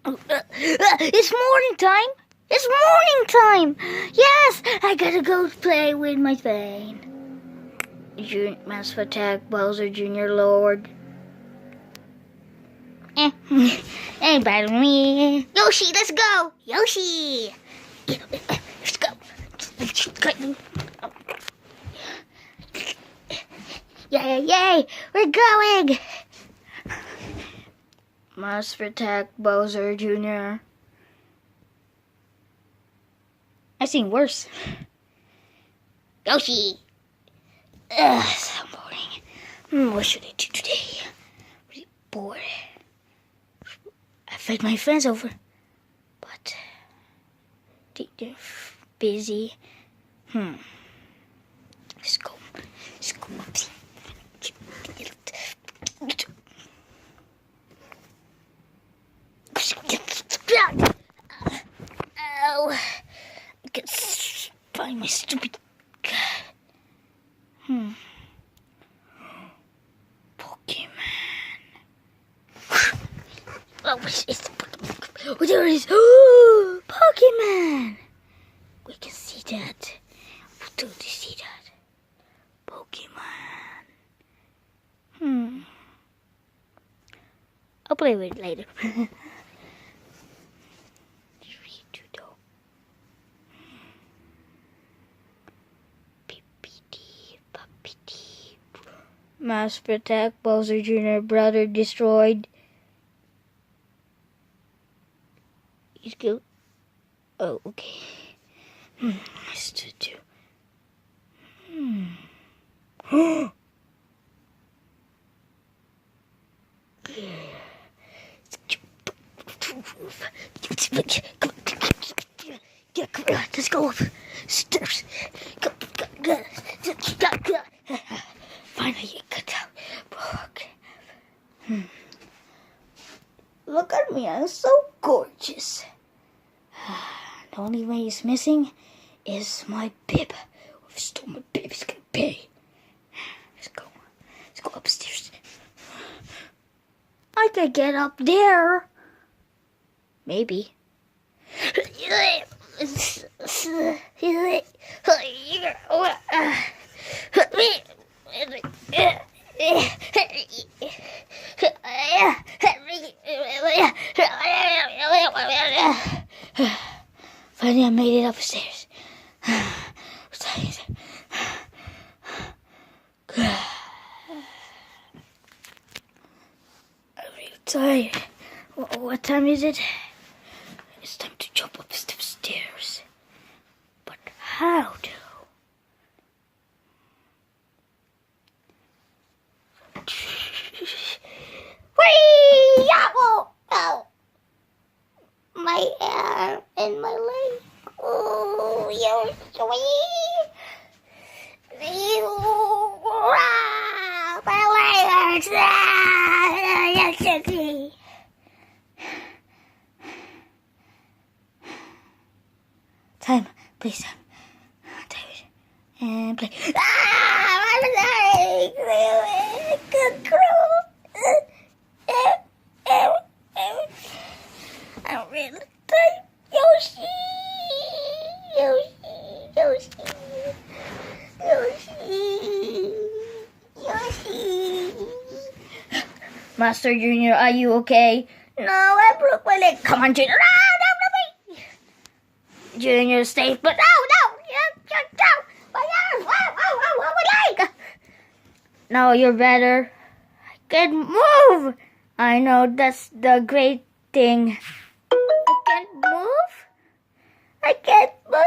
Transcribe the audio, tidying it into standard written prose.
It's morning time. It's morning time. Yes, I gotta go play with my thing. Massive Attack, Bowser Jr. Lord. Ain't bad with me. Yoshi, let's go. Yoshi. Let's go. Yay, we're going. Massive Attack, Bowser Jr. I've seen worse. Yoshi. So boring. What should I do today? I'm really bored. I invite my friends over, but they're busy. Let's go. Ow! I can find my stupid. Pokemon. Oh, it's the Pokemon. Oh, there it is. Oh, Pokemon. We can see that. We totally see that. Pokemon. I'll play with it later. Massive Attack, Bowser Jr. brother destroyed. He's killed. Oh, okay. I still do. Let's go up stairs. Finally, cut out. Look at me, I'm so gorgeous. The only way he's missing is my bib. If I stole my bib, he's gonna pay. Let's go upstairs. I could get up there. Maybe. Finally, I made it upstairs. I'm really tired. What time is it? It's time to jump up the stairs. But how to? Whee! Oh! My arm and my leg. Oh, you're my legs. Time, please. Time. And play. My legs. Good girl. I'm really tired. Yoshi. Master Junior, are you okay? No, I broke my leg. Come on, Junior. No, me. Junior, safe, but no. My leg. No, you're better. I can move. I know, that's the great thing. I can't move. I can't move.